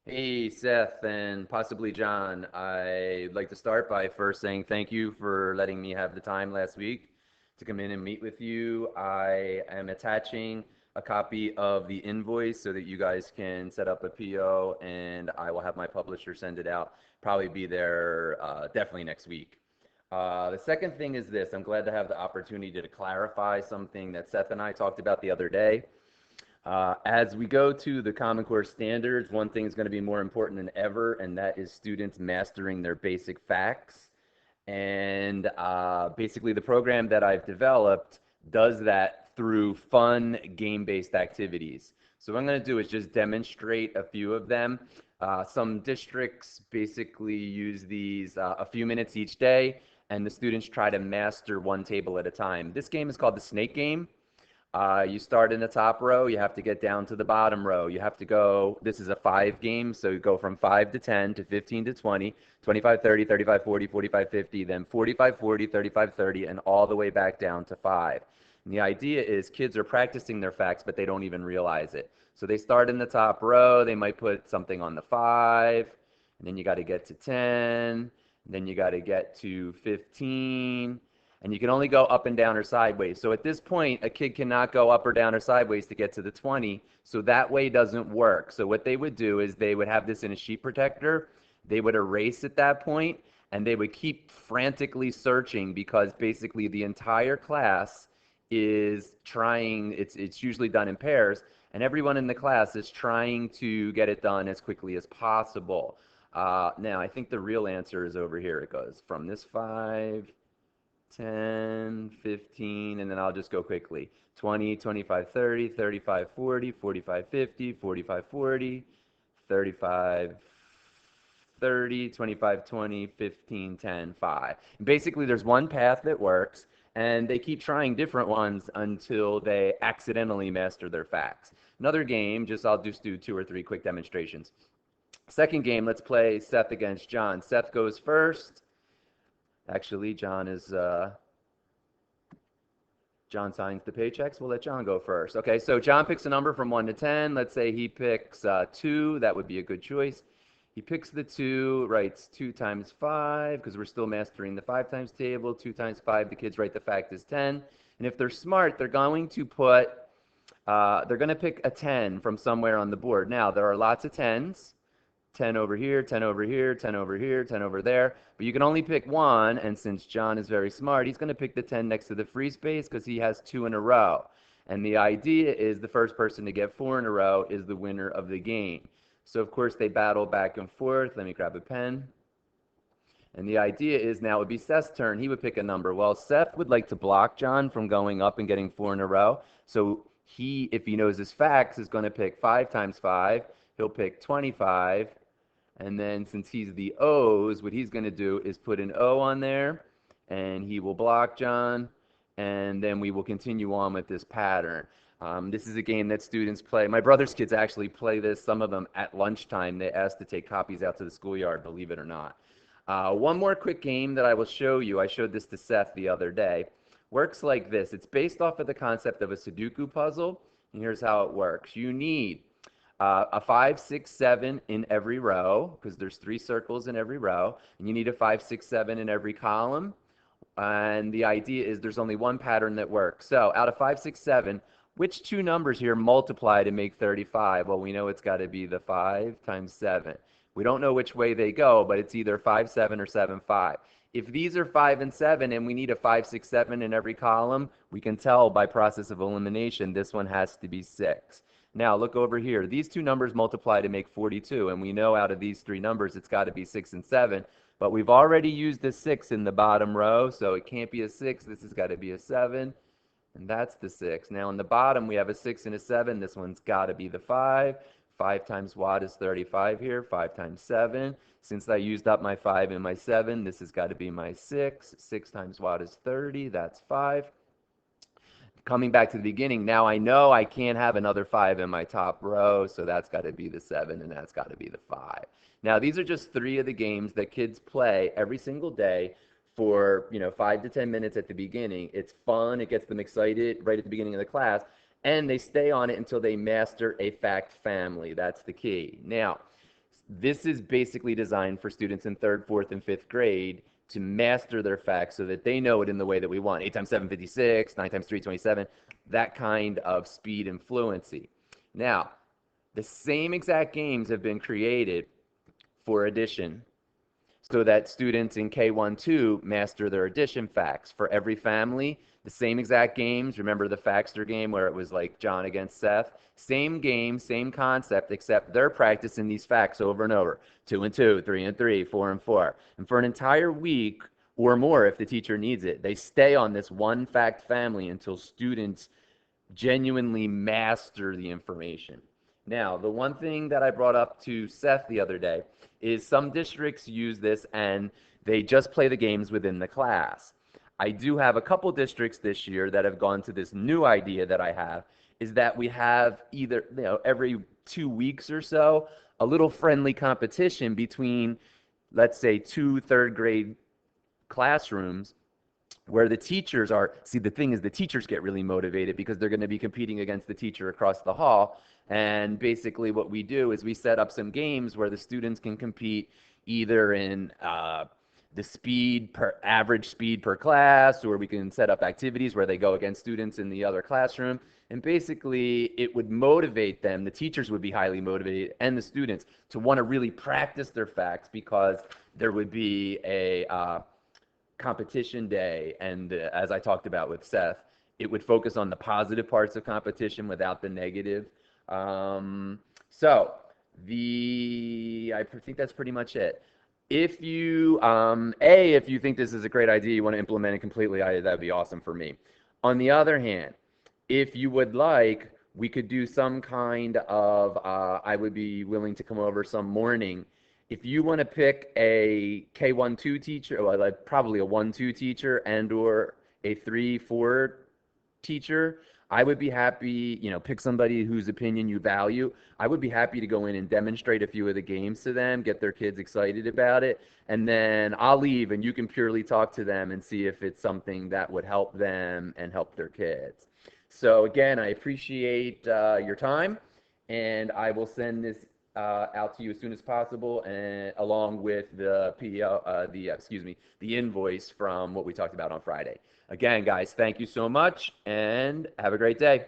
Hey, Seth, and possibly John. I'd like to start by first saying thank you for letting me have the time last week to come in and meet with you. I am attaching a copy of the invoice so that you guys can set up a PO, and I will have my publisher send it out. Probably be there definitely next week. The second thing is this. I'm glad to have the opportunity to clarify something that Seth and I talked about the other day. As we go to the Common Core standards, one thing is going to be more important than ever, and that is students mastering their basic facts. And basically, the program that I've developed does that through fun game-based activities. So what I'm going to do is just demonstrate a few of them. Some districts basically use these a few minutes each day, and the students try to master one table at a time. This game is called the Snake Game. You start in the top row, you have to get down to the bottom row. You have to go, this is a 5 game, so you go from 5 to 10 to 15 to 20, 25, 30, 35, 40, 45, 50, then 45, 40, 35, 30, and all the way back down to 5. And the idea is kids are practicing their facts, but they don't even realize it. So they start in the top row, they might put something on the 5, and then you got to get to 10, and then you got to get to 15, and you can only go up and down or sideways. So at this point, a kid cannot go up or down or sideways to get to the 20, so that way doesn't work. So what they would do is they would have this in a sheet protector, they would erase at that point, and they would keep frantically searching because basically the entire class is trying, it's usually done in pairs, and everyone in the class is trying to get it done as quickly as possible. Now, I think the real answer is over here. It goes from this 5, 10, 15, and then I'll just go quickly. 20, 25, 30, 35, 40, 45, 50, 45, 40, 35, 30, 25, 20, 15, 10, 5. Basically, there's one path that works, and they keep trying different ones until they accidentally master their facts. Another game, I'll just do 2 or 3 quick demonstrations. Second game, let's play Seth against John. Seth goes first. Actually, John signs the paychecks. We'll let John go first. Okay, so John picks a number from 1 to 10. Let's say he picks 2. That would be a good choice. He picks the 2, writes 2 times 5, because we're still mastering the 5 times table. 2 times 5, the kids write the fact is 10. And if they're smart, they're going to pick a 10 from somewhere on the board. Now, there are lots of 10s. 10 over here, 10 over here, 10 over here, 10 over there. But you can only pick one, and since John is very smart, he's going to pick the 10 next to the free space because he has 2 in a row. And the idea is the first person to get 4 in a row is the winner of the game. So, of course, they battle back and forth. Let me grab a pen. And the idea is now it would be Seth's turn. He would pick a number. Well, Seth would like to block John from going up and getting 4 in a row. So he, if he knows his facts, is going to pick 5 times 5. He'll pick 25. And then since he's the O's, what he's going to do is put an O on there, and he will block John, and then we will continue on with this pattern. This is a game that students play. My brother's kids actually play this, some of them at lunchtime. They ask to take copies out to the schoolyard, believe it or not. One more quick game that I will show you. I showed this to Seth the other day. Works like this. It's based off of the concept of a Sudoku puzzle, and here's how it works. You need a 5, 6, 7 in every row, because there's 3 circles in every row, and you need a 5, 6, 7 in every column. And the idea is there's only one pattern that works. So out of 5, 6, 7, which 2 numbers here multiply to make 35? Well, we know it's got to be the 5 times 7. We don't know which way they go, but it's either 5, 7 or 7, 5. If these are 5 and 7 and we need a 5, 6, 7 in every column, we can tell by process of elimination this one has to be 6. Now look over here. These 2 numbers multiply to make 42, and we know out of these 3 numbers it's got to be 6 and 7. But we've already used a 6 in the bottom row, so it can't be a 6. This has got to be a 7, and that's the 6. Now in the bottom we have a 6 and a 7. This one's got to be the 5. 5 times what is 35 here? 5 times 7. Since I used up my 5 and my 7, this has got to be my 6. 6 times what is 30? That's 5. Coming back to the beginning, now I know I can't have another 5 in my top row, so that's got to be the 7, and that's got to be the 5. Now, these are just 3 of the games that kids play every single day for 5 to 10 minutes at the beginning. It's fun. It gets them excited right at the beginning of the class, and they stay on it until they master a fact family. That's the key. Now, This is basically designed for students in third, fourth, and fifth grade to master their facts so that they know it in the way that we want. 8 times 756, 9 times 327, that kind of speed and fluency. Now, the same exact games have been created for addition so that students in K1-2 master their addition facts. For every family, the same exact games. Remember the Faxter game where it was like John against Seth? Same game, same concept, except they're practicing these facts over and over. 2 and 2, 3 and 3, 4 and 4. And for an entire week or more if the teacher needs it, they stay on this one fact family until students genuinely master the information. Now, the one thing that I brought up to Seth the other day is some districts use this and they just play the games within the class. I do have a couple districts this year that have gone to this new idea that I have, is that we have either, every 2 weeks or so, a little friendly competition between, let's say, two third grade classrooms where the teachers are, see, the thing is the teachers get really motivated because they're going to be competing against the teacher across the hall. And basically what we do is we set up some games where the students can compete either in the average speed per class, or we can set up activities where they go against students in the other classroom. And basically it would motivate them, the teachers would be highly motivated, and the students to want to really practice their facts, because there would be a competition day, and as I talked about with Seth, it would focus on the positive parts of competition without the negative. So I think that's pretty much it. If you if you think this is a great idea, you want to implement it completely, that'd be awesome for me. On the other hand, if you would like, we could do some kind of I would be willing to come over some morning. If you want to pick a K1-2 teacher, well, like probably a 1-2 teacher and or a 3-4 teacher, I would be happy, pick somebody whose opinion you value. I would be happy to go in and demonstrate a few of the games to them, get their kids excited about it, and then I'll leave and you can purely talk to them and see if it's something that would help them and help their kids. So again, I appreciate your time, and I will send this out to you as soon as possible, and along with the the invoice from what we talked about on Friday. Again, guys, thank you so much, and have a great day.